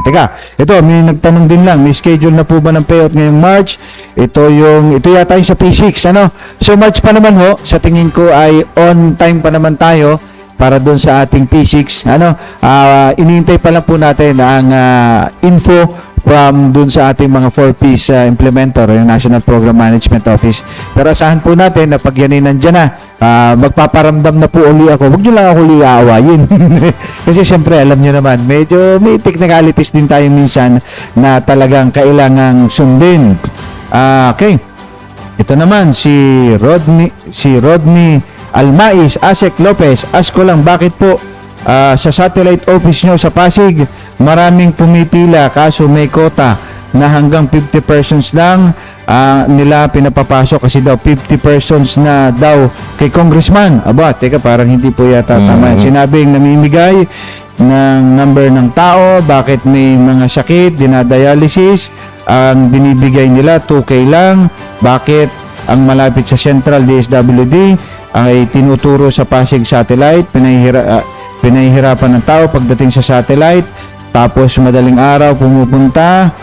Teka, ito, may nagtanong din lang, may schedule na po ba ng payout ngayong March? Ito yata yung sa P6, ano? So March pa naman ho, sa tingin ko ay on time pa naman tayo para doon sa ating P6. Ano? Iniintay pa lang po natin ang info from doon sa ating mga 4Ps implementer, yung National Program Management Office. Pero asahan po natin na pag yan ay nandyan na, magpaparamdam na po uli ako. Huwag nyo lang ako uli aawayin. Kasi syempre, alam nyo naman, medyo may technicalities din tayo minsan na talagang kailangang sundin. Okay. Ito naman, si Rodney Almais, Asek Lopez, ask ko lang, bakit po sa satellite office nyo sa Pasig, maraming pumipila kaso may kota na hanggang 50 persons lang nila pinapapasok kasi daw 50 persons na daw kay congressman. Aba, teka, parang hindi po yata tama. Sinabing namimigay ng number ng tao, bakit may mga sakit, dinadialysis, ang binibigay nila 2K lang, bakit ang malapit sa Central DSWD ay tinuturo sa Pasig Satellite, pinahihirapan ng tao pagdating sa satellite, tapos madaling araw pumupunta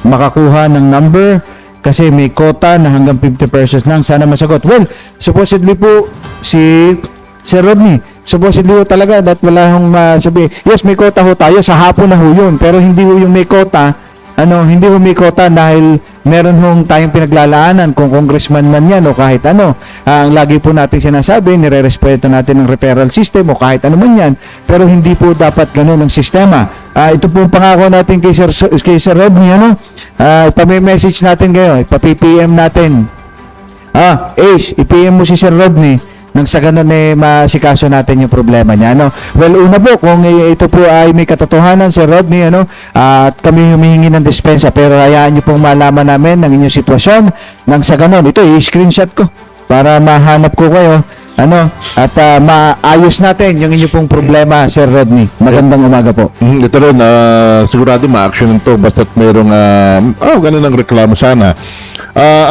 makakuha ng number kasi may quota na hanggang 50 persons lang. Sana masagot. Well, supposedly po si Sir Rodney, supposedly ho talaga that wala hong masabi. Yes, may quota ho tayo, sa hapon na ho yun, pero hindi ho yung may quota, hindi ho may quota dahil meron hong tayong pinaglalaanan kung congressman man yan o kahit ano. Ang lagi po natin sinasabi, nire-respeto natin ang referral system o kahit ano man yan, pero hindi po dapat ganun ang sistema. Ito po pangako natin kay Sir Rodney, ipamimessage natin kayo, ipa-PPM natin. Ace, i-PM mo si Sir Rodney nang sa ganun masikaso natin yung problema niya. Well, una po, kung ito po ay may katotohanan, Sir Rodney, at kami humihingi ng dispensa, pero hayaan niyo pong malaman namin ang inyong sitwasyon nang sa ganun. Ito, i-screenshot ko para mahanap ko kayo, at maayos natin yung inyong pong problema, Sir Rodney. Magandang umaga po. Ito rin, sigurado ma-action ito basta't merong, ganun ang reklamo sana.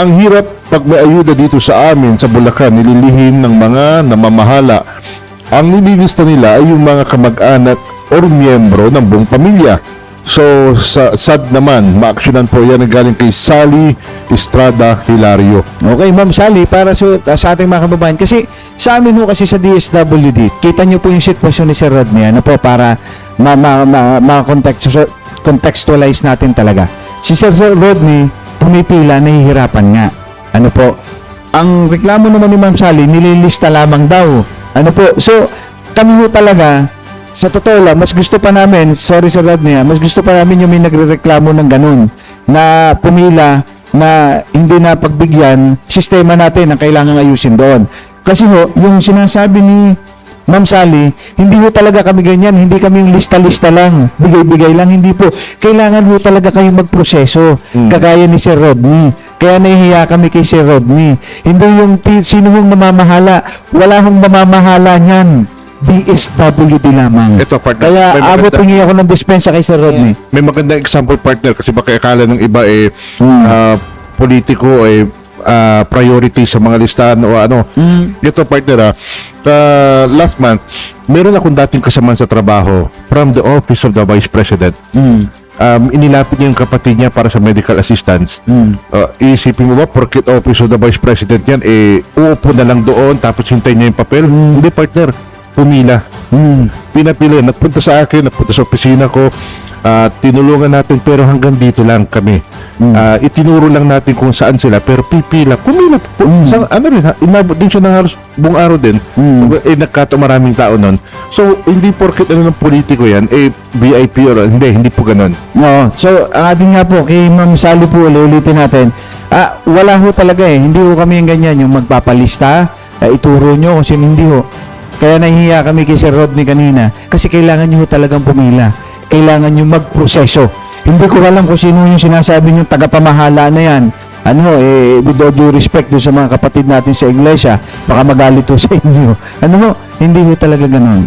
Ang hirap pag may ayuda dito sa amin sa Bulacan, nililihim ng mga namamahala. Ang nililista nila ay yung mga kamag-anak or miyembro ng buong pamilya. So, sa sad naman, ma-actionan po yan ang galing kay Sally Estrada Hilario. Okay, Ma'am Sally, para sa ating mga kababayan, kasi sa amin ho kasi sa DSWD, kita nyo po yung sitwasyon ni Sir Rodney, para contextualize natin talaga. Si Sir Rodney, pumipila, nahihirapan nga. Ang reklamo naman ni Ma'am Sally, nililista lamang daw. So, kami ho talaga, sa totoo lang, mas gusto pa namin, sorry Sir Rodney, mas gusto pa namin yung may nagrereklamo ng ganun, na pumila, na hindi na pagbigyan, sistema natin ang kailangang ayusin doon. Kasi ho, yung sinasabi ni Ma'am Sally, hindi ho talaga kami ganyan, hindi kami yung lista-lista lang, bigay-bigay lang, hindi po. Kailangan ho talaga kayong magproseso, kagaya ni Sir Rodney. Kaya nahihiya kami kay Sir Rodney. Hindi yung sino hong mamamahala, wala hong mamamahala niyan. DSWD lamang. Ito, partner. Kaya abot hingi ako ng dispensa kay Sir Rodney. May magandang example, partner, kasi baka akala ng iba politiko priority sa mga listahan o Ito, partner, last month, meron akong dating kasamaan sa trabaho from the office of the Vice President. Inilapit niya yung kapatid niya para sa medical assistance. Isipin mo ba, porket office of the Vice President yan, uupo na lang doon tapos hintayin niya yung papel? Hindi, partner, pumila. Pinapili, nagpunta sa akin, nagpunta sa opisina ko, tinulungan natin pero hanggang dito lang kami. Itinuro lang natin kung saan sila pero pipila, pumila. Inabot din siya ng halos buong araw din. Nagkato maraming tao nun. So, hindi porket ng politiko yan, VIP or hindi po ganun. So, ang ating nga po, kay Ma'am Sally po, ulitin natin, wala ho talaga hindi ho kami yung ganyan, yung magpapalista, ituro nyo kung sino hindi ho. Kaya nahihiya kami kay Sir Rodney kanina kasi kailangan nyo talagang pumila. Kailangan nyo magproseso. Hindi ko alam kung sino yung sinasabi nyo tagapamahala na yan. With all due respect doon sa mga kapatid natin sa iglesia, baka magalit sa inyo. Hindi ho talaga ganun.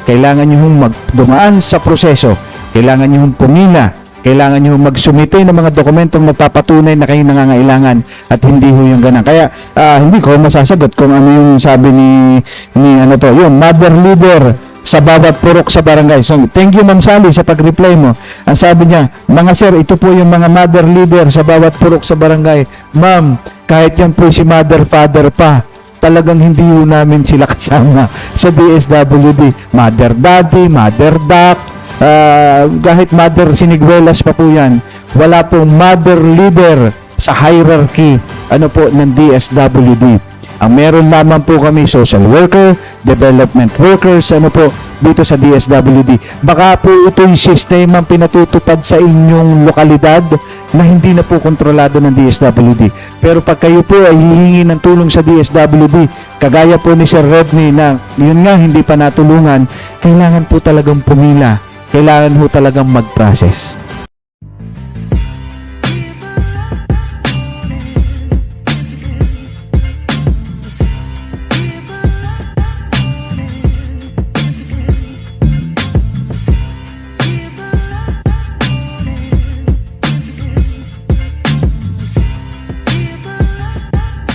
Kailangan nyo magdumaan sa proseso. Kailangan nyo pumila. Kailangan nyo magsumite ng mga dokumentong nagpapatunay na kayo nangangailangan at hindi ho yung ganun. Kaya hindi ko masasagot kung ano yung sabi ni yung mother leader sa bawat purok sa barangay. So, thank you Ma'am Sally sa pag-reply mo. Ang sabi niya, mga sir, ito po yung mga mother leader sa bawat purok sa barangay. Ma'am, kahit yan po si mother, father pa, talagang hindi po namin sila kasama sa DSWD. Mother daddy, mother doc, kahit mother siniguelas pa po yan. Wala pong mother leader sa hierarchy ng DSWD. Ang meron lamang po kami social worker, development workers, dito sa DSWD. Baka po ito yung system ang pinatutupad sa inyong lokalidad na hindi na po kontrolado ng DSWD. Pero pag kayo po ay hihingi ng tulong sa DSWD, kagaya po ni Sir Rodney na yun nga hindi pa natulungan, kailangan po talagang pumila. Kailangan po talagang mag-process.